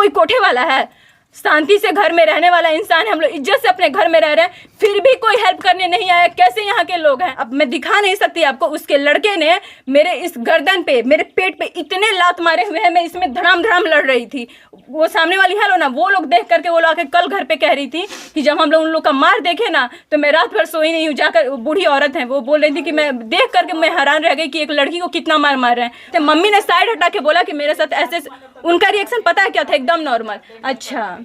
कोई कोठे वाला है? शांति से घर में रहने वाला इंसान है, हम लोग इज्जत से अपने घर में रह रहे हैं, फिर भी कोई हेल्प करने नहीं आया। कैसे यहाँ के लोग हैं? अब मैं दिखा नहीं सकती आपको, उसके लड़के ने मेरे इस गर्दन पे, मेरे पेट पे इतने लात मारे हुए हैं, मैं इसमें धड़ाम धड़ाम लड़ रही थी। वो सामने वाली है लो ना, वो लोग देख करके वो लोग आके कल घर पे कह रही थी कि जब हम लोग उन लोग का मार देखे ना तो मैं रात भर सोई नहीं हूँ। जाकर बूढ़ी औरत है, वो बोल रही थी कि मैं देख करके मैं हैरान रह गई कि एक लड़की को कितना मार मार रहे हैं। तो मम्मी ने साइड हटा के बोला कि मेरे साथ ऐसे, उनका रिएक्शन पता है क्या था? एकदम नॉर्मल, अच्छा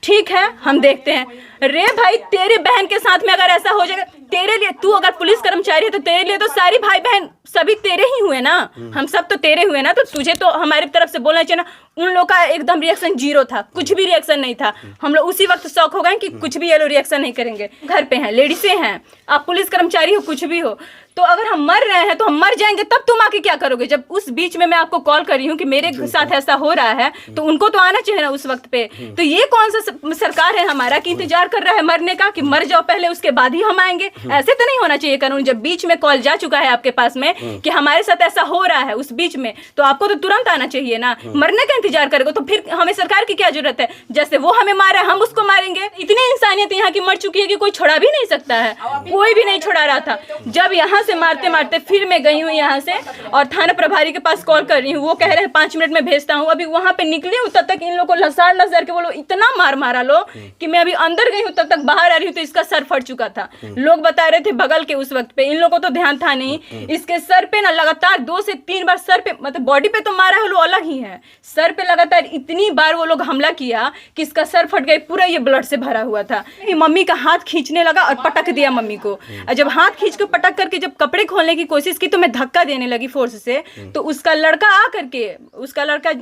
ठीक है हम देखते हैं। रे भाई, तेरी बहन के साथ में अगर ऐसा हो जाएगा, तेरे लिए, तू अगर पुलिस कर्मचारी है तो तेरे लिए तो सारी भाई बहन सभी तेरे ही हुए ना, हम सब तो तेरे हुए ना, तो तुझे तो हमारी तरफ से बोलना चाहिए ना। उन लोग का एकदम रिएक्शन जीरो था, कुछ भी रिएक्शन नहीं था। हम लोग उसी वक्त शौक हो गए कि कुछ भी ये लोग रिएक्शन नहीं करेंगे। घर पे हैं, लेडीजें हैं, आप पुलिस कर्मचारी हो, कुछ भी हो, तो अगर हम मर रहे हैं तो हम मर जाएंगे, तब तुम आके क्या करोगे? जब उस बीच में मैं आपको कॉल कर रही हूँ कि मेरे साथ ऐसा हो रहा है, तो उनको तो आना चाहिए ना उस वक्त पे। तो ये कौन सा सरकार है हमारा कि इंतजार कर रहा है मरने का, कि मर जाओ पहले उसके बाद ही हम आएंगे? ऐसे तो नहीं होना चाहिए कानून। जब बीच में कॉल जा चुका है आपके पास में कि हमारे साथ ऐसा हो रहा है उस बीच में, तो आपको तो तुरंत आना चाहिए ना। मरने का इंतजार करेगा तो फिर हमें सरकार की क्या जरूरत है? जैसे वो हमें मारा है हम उसको मारेंगे? इतनी इंसानियत यहाँ की मर चुकी है कि कोई छोड़ा भी नहीं सकता है, कोई भी नहीं छोड़ा रहा था। जब यहाँ से मारते मारते फिर मैं गई हूँ यहाँ से और थाना प्रभारी के पास कॉल कर रही हूँ, वो कह रहे हैं 5 मिनट में भेजता हूँ। अभी वहाँ पे निकली हूँ तब तक इन लोगों को लसार लसार के वो लोग इतना मार मारा लो कि मैं अभी अंदर गई हूँ, तब तक बाहर आ रही हूँ तो इसका सर फट चुका था। लोग बता रहे थे बगल के उस वक्त पे, इन लोगों को तो ध्यान था नहीं। इसके सर पे ना लगातार 2 से 3 बार सर पे, मतलब बॉडी पे तो मारा है, वो अलग ही है, सर पे लगातार इतनी बार वो लोग हमला किया कि इसका सर फट गया, पूरा ये ब्लड से भरा हुआ था। मम्मी का हाथ खींचने लगा और पटक दिया मम्मी को। और जब हाथ खींच के पटक करके जब कपड़े खोलने की कोशिश की तो मैं धक्का देने लगी फोर्स से। तो उसका लड़का आ करके, उसका लड़का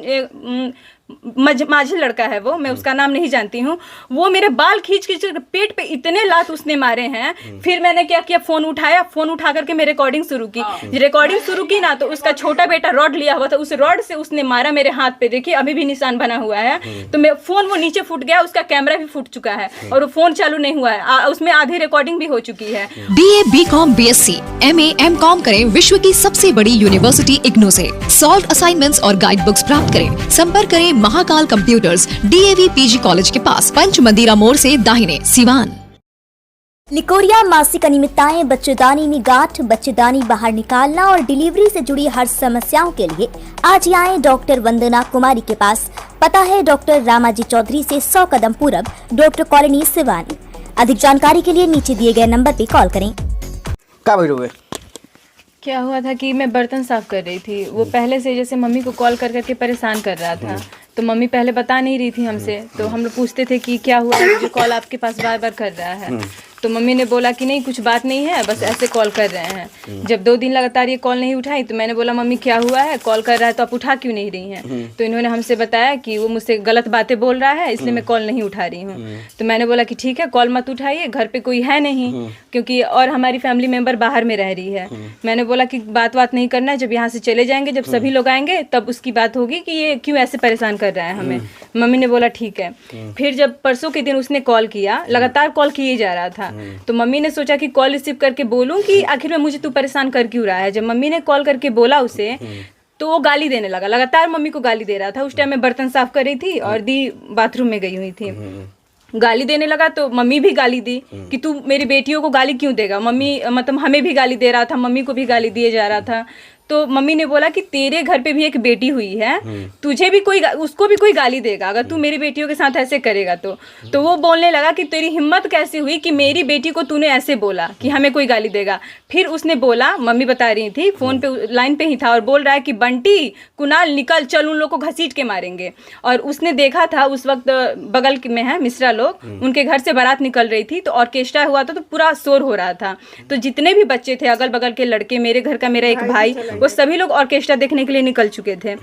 माझी लड़का है वो, मैं उसका नाम नहीं जानती हूँ, वो मेरे बाल खींच खींच कर पेट पे इतने लात उसने मारे हैं। फिर मैंने क्या किया, फोन उठाया, फोन उठा करके मैं रिकॉर्डिंग शुरू की। रिकॉर्डिंग शुरू की ना तो उसका छोटा बेटा रॉड लिया हुआ था, उस रॉड से उसने मारा मेरे हाथ पे, देखिए अभी भी निशान बना हुआ है। तो मैं फोन वो नीचे फूट गया, उसका कैमरा भी फूट चुका है और वो फोन चालू नहीं हुआ है, उसमें आधी रिकॉर्डिंग भी हो चुकी है। BA, BCom, BSc, MA, MCom करें विश्व की सबसे बड़ी यूनिवर्सिटी इग्नू से। सॉल्व असाइनमेंट्स और गाइड बुक्स प्राप्त करें। संपर्क करें Mahakal computers, DAV PG college के पास, पंच मंदिरा मोड़ से दाहिने, सिवान। निकोरिया मासिक अनियमितताएं, बच्चेदानी में गांठ, बच्चेदानी बाहर निकालना और डिलीवरी से जुड़ी हर समस्याओं के लिए आज ही आए डॉक्टर वंदना कुमारी के पास। पता है डॉक्टर रामाजी चौधरी से 100 कदम पूरब, डॉक्टर कॉलोनी, सिवानी। अधिक जानकारी के लिए नीचे दिए गए नंबर पे कॉल करें। क्या हुआ था कि मैं बर्तन साफ कर रही थी, वो पहले से जैसे मम्मी को कॉल कर करके परेशान कर रहा था, तो मम्मी पहले बता नहीं रही थी हमसे, तो हम लोग पूछते थे कि क्या हुआ है जो कॉल आपके पास बार बार कर रहा है। तो मम्मी ने बोला कि नहीं कुछ बात नहीं है, बस ऐसे कॉल कर रहे हैं। जब 2 दिन लगातार ये कॉल नहीं उठाई तो मैंने बोला मम्मी क्या हुआ है, कॉल कर रहा है तो आप उठा क्यों नहीं रही हैं? तो इन्होंने हमसे बताया कि वो मुझसे गलत बातें बोल रहा है इसलिए मैं कॉल नहीं उठा रही हूँ। तो मैंने बोला कि ठीक है कॉल मत उठाइए, घर पे कोई है नहीं, क्योंकि और हमारी फैमिली मेम्बर बाहर में रह रही है। मैंने बोला कि बात नहीं करना है, जब यहाँ से चले जाएंगे, जब सभी लोग आएंगे तब उसकी बात होगी कि ये क्यों ऐसे परेशान कर रहा है हमें। मम्मी ने बोला ठीक है। फिर जब परसों के दिन उसने कॉल किया, लगातार कॉल किए जा रहा था, तो मम्मी ने सोचा कि कॉल रिसीव करके बोलूं कि आखिर में मुझे तू परेशान कर क्यों रहा है। जब मम्मी ने कॉल करके बोला उसे तो वो गाली देने लगा, लगातार मम्मी को गाली दे रहा था। उस टाइम मैं बर्तन साफ कर रही थी और दी बाथरूम में गई हुई थी। गाली देने लगा तो मम्मी भी गाली दी कि तू मेरी बेटियों को गाली क्यों देगा। मम्मी मतलब हमें भी गाली दे रहा था, मम्मी को भी गाली दिए जा रहा था। तो मम्मी ने बोला कि तेरे घर पे भी एक बेटी हुई है, तुझे भी कोई, उसको भी कोई गाली देगा अगर तू मेरी बेटियों के साथ ऐसे करेगा तो वो बोलने लगा कि तेरी हिम्मत कैसे हुई कि मेरी बेटी को तूने ऐसे बोला कि हमें कोई गाली देगा। फिर उसने बोला, मम्मी बता रही थी, फोन पे लाइन पे ही था और बोल रहा है कि बंटी कुणाल निकल, चल उन लोग को घसीट के मारेंगे। और उसने देखा था उस वक्त बगल में है मिश्रा लोग, उनके घर से बारात निकल रही थी, तो ऑर्केस्ट्रा हुआ था तो पूरा शोर हो रहा था। तो जितने भी बच्चे थे अगल बगल के लड़के, मेरे घर का मेरा एक भाई, वो सभी लोग ऑर्केस्ट्रा देखने के लिए निकल चुके थे।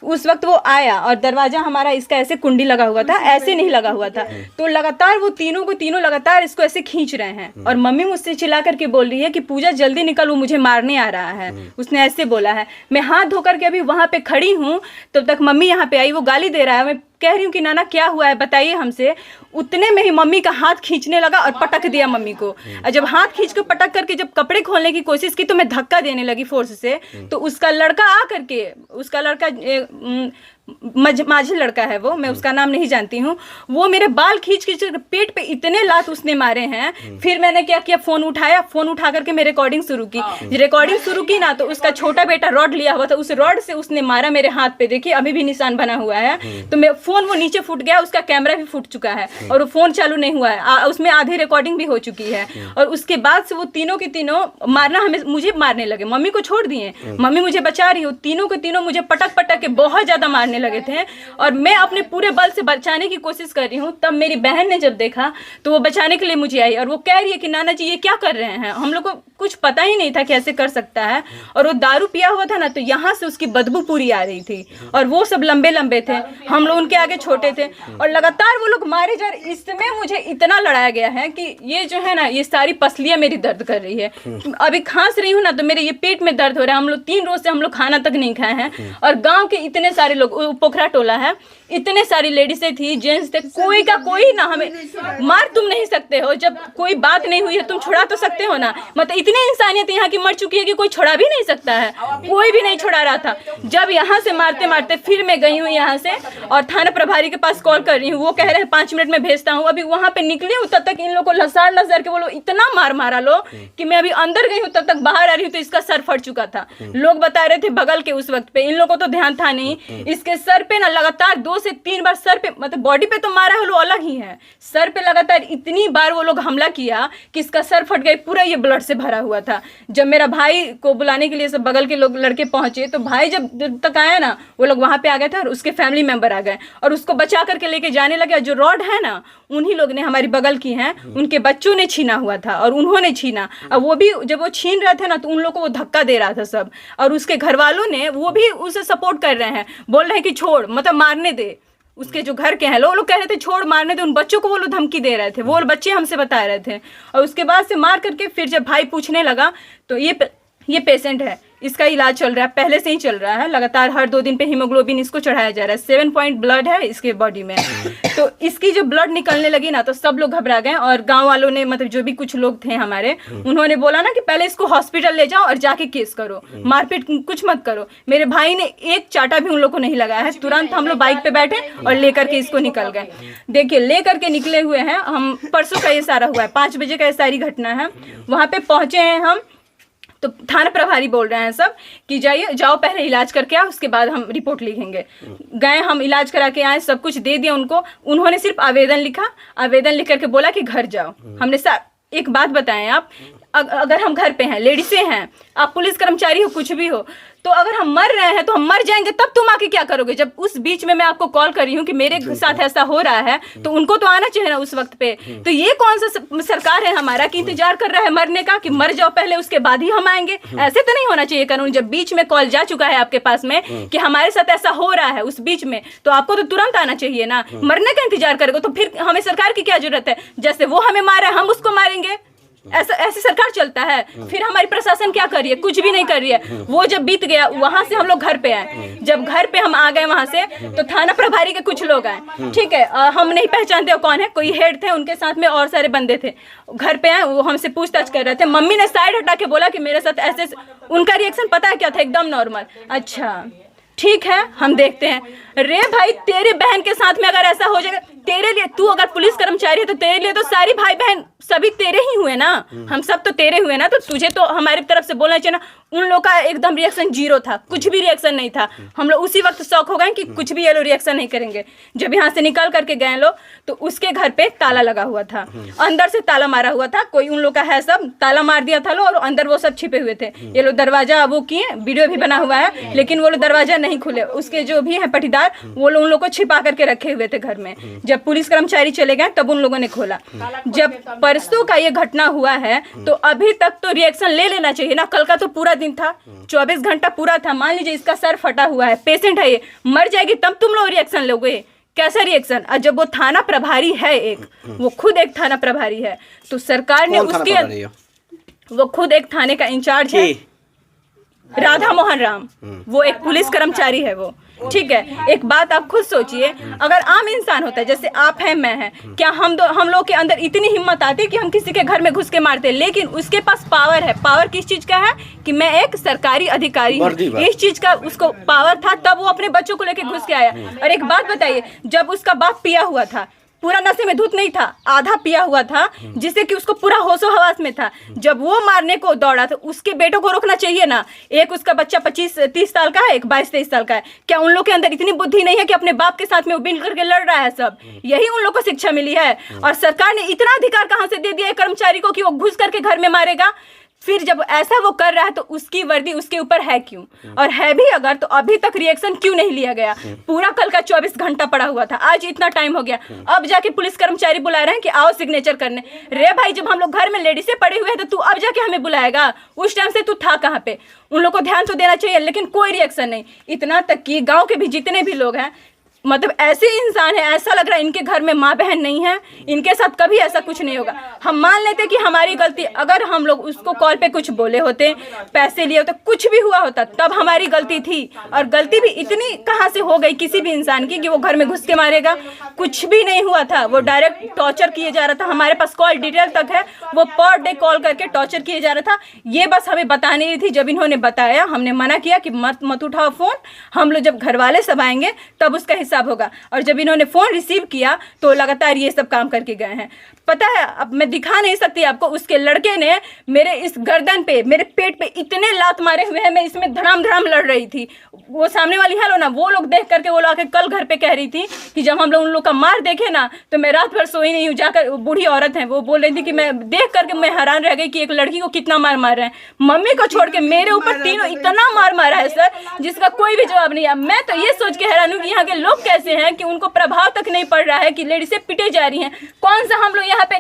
उस वक्त वो आया और दरवाजा हमारा इसका ऐसे कुंडी लगा हुआ था, ऐसे नहीं लगा हुआ था, तो लगातार वो तीनों लगातार इसको ऐसे खींच रहे हैं। और मम्मी मुझसे चिल्ला करके बोल रही है कि पूजा जल्दी निकल, वो मुझे मारने आ रहा है, उसने ऐसे बोला है। मैं हाथ धोकर के अभी वहां पे खड़ी हूँ, तब तक मम्मी यहाँ पे आई, वो गाली दे रहा है। मैं कह रही हूँ कि नाना क्या हुआ है बताइए हमसे। उतने में ही मम्मी का हाथ खींचने लगा और पटक दिया मम्मी को। और जब हाथ खींच के पटक करके जब कपड़े खोलने की कोशिश की तो मैं धक्का देने लगी फोर्स से। तो उसका लड़का आ करके, उसका लड़का माझी लड़का है वो, मैं उसका नाम नहीं जानती हूँ, वो मेरे बाल खींच पेट पे इतने लात उसने मारे हैं। फिर मैंने क्या किया, फोन उठाया, फोन उठा करके मैं रिकॉर्डिंग शुरू की। रिकॉर्डिंग शुरू की ना, तो उसका छोटा बेटा रॉड लिया हुआ था, उस रॉड से उसने मारा मेरे हाथ पे, देखिए अभी भी निशान बना हुआ है। तो मैं फोन वो नीचे फूट गया, उसका कैमरा भी फूट चुका है और वो फोन चालू नहीं हुआ है, उसमें आधी रिकॉर्डिंग भी हो चुकी है। और उसके बाद से वो तीनों के तीनों मारना मुझे मारने लगे, मम्मी को छोड़ दिए, मम्मी मुझे बचा रही हो, तीनों के तीनों मुझे पटक पटक के बहुत ज्यादा मारने लगे थे। और मैं अपने पूरे बल से बचाने की कोशिश कर रही हूँ। तब मेरी बहन ने जब देखा तो वो बचाने के लिए मुझे आई और वो कह रही है कि नाना जी ये क्या कर रहे हैं, हम लोग को कुछ पता ही नहीं था कि ऐसे कर सकता है। और वो दारू पिया हुआ था ना, तो यहाँ से उसकी बदबू पूरी आ रही थी और वो सब लंबे लंबे थे, हम लोग उनके आगे छोटे थे और लगातार वो लोग मारे जा रहे। इसमें मुझे इतना लड़ाया गया है कि ये जो है ना, ये सारी पसलियां मेरी दर्द कर रही है। अभी खांस रही हूँ ना, तो मेरे ये पेट में दर्द हो रहा है। हम लोग 3 रोज से हम लोग खाना तक नहीं खाए हैं। और गांव के इतने सारे लोग, पोखरा टोला है, इतने सारी लेडीजें थी, जेंट्स थे, कोई का कोई ना, हमें मार तुम नहीं सकते हो, जब कोई बात नहीं हुई है तुम छुड़ा तो सकते हो ना। मतलब इतनी इंसानियत यहाँ की मर चुकी है कि कोई छुड़ा भी नहीं सकता है, कोई भी नहीं छुड़ा रहा था। जब यहाँ से मारते मारते फिर मैं गई हूँ यहाँ से और थाना प्रभारी के पास कॉल कर रही हूँ, वो कह रहे हैं 5 मिनट में भेजता हूँ। अभी वहाँ पे निकली हूँ तब तक इन लोगों को लसार लसार के वो लोग इतना मारा लो कि मैं अभी अंदर गई हूँ, तब तक बाहर आ रही हूँ तो इसका सर फट चुका था। लोग बता रहे थे बगल के उस वक्त पे, इन लोगों को तो ध्यान था नहीं, इसके सर पे ना लगातार 2 से 3 बार सर पे, मतलब बॉडी पे तो मारा है वो अलग ही है, सर पे लगातार इतनी बार वो लोग हमला किया कि इसका सर फट गया, पूरा ये ब्लड से भरा हुआ था। जब मेरा भाई को बुलाने के लिए सब बगल के लोग लड़के पहुंचे, तो भाई जब तक आया ना, वो लोग वहां पे आ गए थे और उसके फैमिली मेंबर आ गए और उसको बचा करके लेके जाने लगे। जो रॉड है ना, उन्हीं लोग ने, हमारी बगल की हैं, उनके बच्चों ने छीना हुआ था और उन्होंने छीना। अब वो भी जब वो छीन रहे थे ना, तो उन लोग को वो धक्का दे रहा था सब, और उसके घर वालों ने, वो भी उसे सपोर्ट कर रहे हैं, बोल रहे हैं कि छोड़, मतलब मारने दे। उसके जो घर के हैं लोग कह रहे थे छोड़, मारने दे। उन बच्चों को वो लोग धमकी दे रहे थे, वो बच्चे हमसे बता रहे थे। और उसके बाद से मार करके फिर जब भाई पूछने लगा तो ये पेशेंट है, इसका इलाज चल रहा है, पहले से ही चल रहा है, लगातार हर 2 दिन पे हीमोग्लोबिन इसको चढ़ाया जा रहा है, 7 पॉइंट ब्लड है इसके बॉडी में। तो इसकी जो ब्लड निकलने लगी ना, तो सब लोग घबरा गए और गांव वालों ने, मतलब जो भी कुछ लोग थे हमारे, उन्होंने बोला ना कि पहले इसको हॉस्पिटल ले जाओ और जाके केस करो, मारपीट कुछ मत करो। मेरे भाई ने एक चाटा भी उन लोग को नहीं लगाया है। तुरंत हम लोग बाइक पे बैठे और लेकर के इसको निकल गए। देखिए लेकर के निकले हुए हैं हम, परसों का ये सारा हुआ है, 5 बजे का ये सारी घटना है। वहां पे पहुंचे हैं हम, तो थाना प्रभारी बोल रहे हैं सब कि जाओ पहले इलाज करके आओ, उसके बाद हम रिपोर्ट लिखेंगे। गए हम, इलाज करा के आए, सब कुछ दे दिया उनको। उन्होंने सिर्फ आवेदन लिखा, आवेदन लिख करके बोला कि घर जाओ। हमने एक बात बताएं आप, अगर हम घर पे हैं, लेडीसें हैं, आप पुलिस कर्मचारी हो, कुछ भी हो, तो अगर हम मर रहे हैं तो हम मर जाएंगे, तब तुम आके क्या करोगे? जब उस बीच में मैं आपको कॉल कर रही हूँ कि मेरे साथ ऐसा हो रहा है, तो उनको तो आना चाहिए ना उस वक्त पे। तो ये कौन सा सरकार है हमारा कि इंतजार कर रहा है मरने का, कि मर जाओ पहले उसके बाद ही हम आएंगे? ऐसे तो नहीं होना चाहिए कानून। जब बीच में कॉल जा चुका है आपके पास में कि हमारे साथ ऐसा हो रहा है उस बीच में, तो आपको तो तुरंत आना चाहिए ना। मरने का इंतजार करोगे तो फिर हमें सरकार की क्या जरूरत है? जैसे वो हमें मारा है हम उसको मारेंगे, ऐसी सरकार चलता है? फिर हमारी प्रशासन क्या कर रही है? कुछ भी नहीं कर रही है। वो जब बीत गया, वहां से हम लोग घर पे आए। जब घर पे हम आ गए वहां से, तो थाना प्रभारी के कुछ लोग आए, ठीक है, हम नहीं पहचानते वो कौन है, कोई हेड थे, उनके साथ में और सारे बंदे थे। घर पे आए, वो हमसे पूछताछ कर रहे थे। मम्मी ने साइड हटा के बोला कि मेरे साथ ऐसे। उनका रिएक्शन पता है क्या था? एकदम नॉर्मल, अच्छा ठीक है हम देखते हैं। रे भाई, तेरे बहन के साथ में अगर ऐसा हो जाएगा, तेरे लिए, तू अगर पुलिस कर्मचारी है तो तेरे लिए तो सारी भाई बहन सभी तेरे ही हुए ना, हम सब तो तेरे हुए ना, तो तुझे तो हमारी तरफ से बोलना चाहिए ना। उन लोग का एकदम रिएक्शन 0 था, कुछ भी रिएक्शन नहीं था। हम लोग उसी वक्त शौक हो गए कि कुछ भी ये लोग रिएक्शन नहीं करेंगे। जब यहाँ से निकल करके गए लोग, तो उसके घर पे ताला लगा हुआ था, अंदर से ताला मारा हुआ था, कोई उन लोग का है, सब ताला मार दिया था लोग, और अंदर वो सब छिपे हुए थे। ये लोग दरवाजा वो किए, वीडियो भी बना हुआ है, लेकिन वो लोग दरवाजा नहीं खुले। उसके जो भी है पटीदार, वो लोग उन लोग को छिपा करके रखे हुए थे घर में। जब पुलिस कर्मचारी चले गए तब उन लोगों ने खोला। जब परसों का ये घटना हुआ है, तो अभी तक तो रिएक्शन ले लेना चाहिए ना। कल का तो पूरा दिन था, 24 घंटा पूरा था। मान लीजिए इसका सर फटा हुआ है, पेशेंट है, ये मर जाएगी, तब तुम लोग रिएक्शन लोगे? कैसा रिएक्शन? और जब वो थाना प्रभारी है, वो खुद एक थाना प्रभारी है, तो सरकार ने उसके, वो खुद एक थाने का इंचार्ज है, राधा मोहन राम, वो एक पुलिस कर्मचारी है वो, ठीक है। एक बात आप खुद सोचिए, अगर आम इंसान होता है जैसे आप हैं, मैं हैं, क्या हम लोग के अंदर इतनी हिम्मत आती है कि हम किसी के घर में घुस के मारते? लेकिन उसके पास पावर है। पावर किस चीज का है? कि मैं एक सरकारी अधिकारी हूँ, इस चीज का उसको पावर था, तब वो अपने बच्चों को लेके घुस के आया। और एक बात बताइए, जब उसका बाप पिया हुआ था, पूरा नशे में धुत नहीं था, आधा पिया हुआ था, जिससे कि उसको पूरा होशो हवास में था, जब वो मारने को दौड़ा तो उसके बेटों को रोकना चाहिए ना। एक उसका बच्चा 25-30 साल का है, एक 22-23 साल का है। क्या उन लोग के अंदर इतनी बुद्धि नहीं है कि अपने बाप के साथ में वो मिल करके लड़ रहा है? सब यही उन लोग को शिक्षा मिली है। और सरकार ने इतना अधिकार कहाँ से दे दिया है कर्मचारी को कि वो घुस करके घर में मारेगा? फिर जब ऐसा वो कर रहा है तो उसकी वर्दी उसके ऊपर है क्यों? और है भी अगर, तो अभी तक रिएक्शन क्यों नहीं लिया गया? पूरा कल का 24 घंटा पड़ा हुआ था, आज इतना टाइम हो गया, अब जाके पुलिस कर्मचारी बुला रहे हैं कि आओ सिग्नेचर करने। रे भाई, जब हम लोग घर में लेडीज पड़े हुए हैं तो तू अब जाके हमें बुलाएगा? उस टाइम से तू था कहाँ पे? उन लोग को ध्यान तो देना चाहिए, लेकिन कोई रिएक्शन नहीं। इतना तक कि गाँव के भी जितने भी लोग हैं, मतलब ऐसे इंसान है, ऐसा लग रहा है इनके घर में माँ बहन नहीं है, इनके साथ कभी ऐसा कुछ नहीं होगा। हम मान लेते कि हमारी गलती, अगर हम लोग उसको कॉल पे कुछ बोले होते, पैसे लिए होते, कुछ भी हुआ होता, तब हमारी गलती थी। और गलती भी इतनी कहाँ से हो गई किसी भी इंसान की कि वो घर में घुस के मारेगा? कुछ भी नहीं हुआ था, वो डायरेक्ट टॉर्चर किए जा रहा था। हमारे पास कॉल डिटेल तक है, वो पर डे कॉल करके टॉर्चर किए जा रहा था। ये बस हमें बताने ही थी। जब इन्होंने बताया, हमने मना किया कि मत उठाओ फोन, हम लोग जब घर वाले सब आएंगे तब उसका हिसाब होगा। और जब इन्होंने फोन रिसीव किया तो लगातार ये सब काम करके गए हैं। पता है, अब मैं दिखा नहीं सकती आपको, उसके लड़के ने मेरे इस गर्दन पे, मेरे पेट पे इतने लात मारे हुए हैं, मैं इसमें धड़ाम धड़ाम लड़ रही थी। वो सामने वाली है लो ना, वो लोग देख करके वो लोग आके कल घर पे कह रही थी कि जब हम लोग उन लोग का मार देखे ना तो मैं रात भर सोई नहीं हूँ। जाकर बूढ़ी औरत है, वो बोल रही थी कि मैं देख करके मैं हैरान रह गई कि एक लड़की को कितना मार मार रहे हैं। मम्मी को छोड़ के मेरे ऊपर तीनों इतना मार मारा है सर, जिसका कोई भी जवाब नहीं है। मैं तो ये सोच के हैरान हूँ कि यहाँ के लोग कैसे हैं कि उनको प्रभाव तक नहीं पड़ रहा है कि लेडीज़ें पिटे जा रही हैं। कौन सा हम लोग यहाँ पे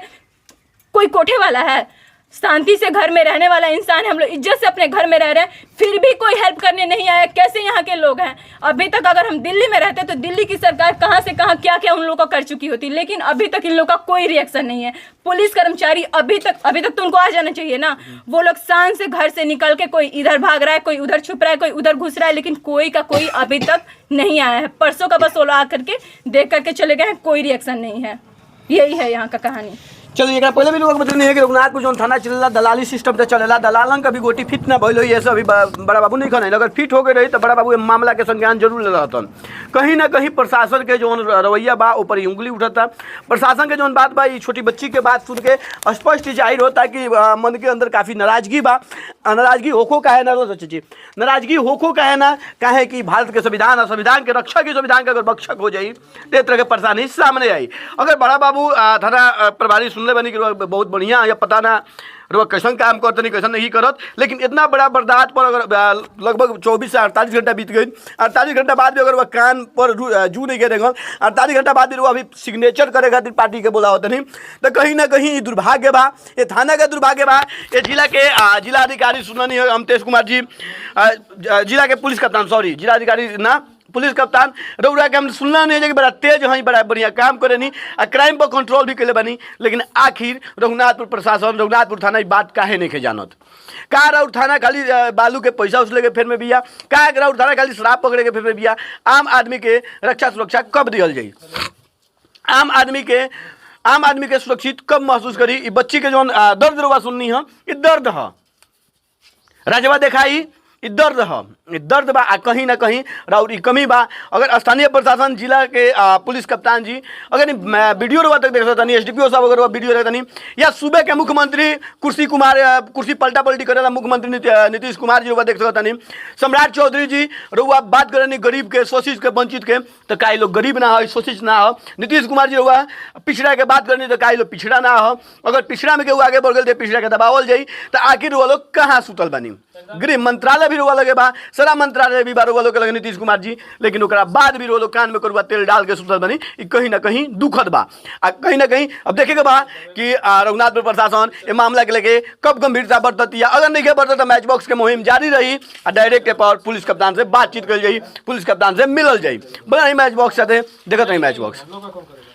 कोई कोठे वाला है? शांति से घर में रहने वाला इंसान है, हम लोग इज्जत से अपने घर में रह रहे हैं, फिर भी कोई हेल्प करने नहीं आया। कैसे यहाँ के लोग हैं? अभी तक अगर हम दिल्ली में रहते तो दिल्ली की सरकार कहाँ से कहाँ क्या क्या उन लोगों का कर चुकी होती, लेकिन अभी तक इन लोगों का कोई रिएक्शन नहीं है। पुलिस कर्मचारी अभी तक तो उनको आ जाना चाहिए ना। वो लोग शान से घर से निकल के कोई इधर भाग रहा है, कोई उधर छुप रहा है, कोई उधर घुस रहा है, लेकिन कोई का कोई अभी तक नहीं आया है। परसों का बस वो लोग आ करके देख करके चले गए हैं, कोई रिएक्शन नहीं है। यही है यहाँ का कहानी। चलिए, एक पहले भी लोग बतने है कि रघुनाथपुर जो थाना चलेला दलाली सिस्टम से चलेला, दलालन का भी गोटी फिट ना भइल ये सब अभी बड़ा बाबू नहीं खने। अगर फिट हो गए रही तो बड़ा बाबू मामला के संज्ञान जरूर ले रहतन। कहीं ना कहीं प्रशासन के जो रवैया बा ऊपर उंगली उठता। प्रशासन के जो बात बा, छोटी बच्ची के बात सुन के स्पष्ट जाहिर होता कि मन के अंदर काफ़ी नाराजगी बा। नाराजगी होखो का है ना, नाराजगी होखो का है ना, काहे कि भारत के संविधान और संविधान के रक्षक ही संविधान का अगर भक्षक हो जाए तो तरह के परेशानी सामने आई। अगर बड़ा बाबू थाना प्रभारी सुनले बनी कि बहुत बढ़िया या पता ना रो कैसन काम करते नहीं कैसन नहीं करत, लेकिन इतना बड़ा बर्दाश्त पर अगर लगभग 24 से 48 घंटा बीत गई, 48 घंटा बाद भी अगर वह कान पर जू नहीं गिरेगा, 48 घंटा बाद भी वो अभी सिग्नेचर करे खातिर पार्टी के बोला होते नहीं, तो कहीं ना कहीं दुर्भाग्य बा, ये थाना का दुर्भाग्य बा। ये जिला के जिलाधिकारी सुननी अमतेश कुमार जी, जिला के पुलिस कप्तान, सॉरी जिलाधिकारी ना पुलिस कप्तान रउरा के हम सुनना नहीं है कि बड़ा तेज हैं, बड़ा बढ़िया काम करे नहीं, क्राइम पर कंट्रोल भी करे बनी। लेकिन आखिर रघुनाथपुर प्रशासन, रघुनाथपुर थाना बात काहे नहीं के जानत? का राउर थाना खाली बालू के पैसा उसले के फिर में बिया? का राउर थाना खाली शराब पकड़े के फिर में बिया? आम आदमी के रक्षा सुरक्षा कब दिहल जाई? आम आदमी के सुरक्षित कब महसूस करी? बच्ची के जो दर्द रुआ सुननी है, ये दर्द है, राजवा दिखाई, ये दर्द है, ये दर्द बा। कहीं ना कहीं राउर कमी बा। अगर स्थानीय प्रशासन, जिला के पुलिस कप्तान जी अगर वीडियो रुआ तक देख सकता नहीं, SDPO साहब अगर वीडियो रहता नहीं, या सूबे के मुख्यमंत्री कुर्सी पलटा पलटी करेला मुख्यमंत्री नीतीश कुमार जी रुआ देख सकता नहीं, सम्राट चौधरी जी रुआ बात करे नहीं गरीब के, शोषित के, वंचित के, तो काई लोग गरीब ना हो, शोषित ना हो। नीतीश कुमार जी रुआ पिछड़ा के बात करनी तो काई लोग पिछड़ा ना हो। अगर पिछड़ा में केहू आगे बढ़ गए तो पिछड़ा के दबावल जाई, तो आखिर वो लोग कहाँ सुतल बनी? गृह मंत्रालय भी रुआ लगे बा, सारा मंत्रालय भी बार लोग लगे नीतीश कुमार जी, लेकिन ओकरा बाद भी लोग कान में करुआ तेल डाल के सुतल बनी। कहीं ना कहीं दुखद बा। कहीं ना कहीं अब देखेगा बा कि रघुनाथपुर प्रशासन ये मामला के लेके कब गंभीरता बरतती है। अगर नहीं बरतता तो मैच बॉक्स के मुहिम जारी रही, डायरेक्ट पर पुलिस कप्तान से बातचीत कर जाई, पुलिस कप्तान से मिलल जाई। बना मैच बॉक्स साथे देखत रही मैच बॉक्स।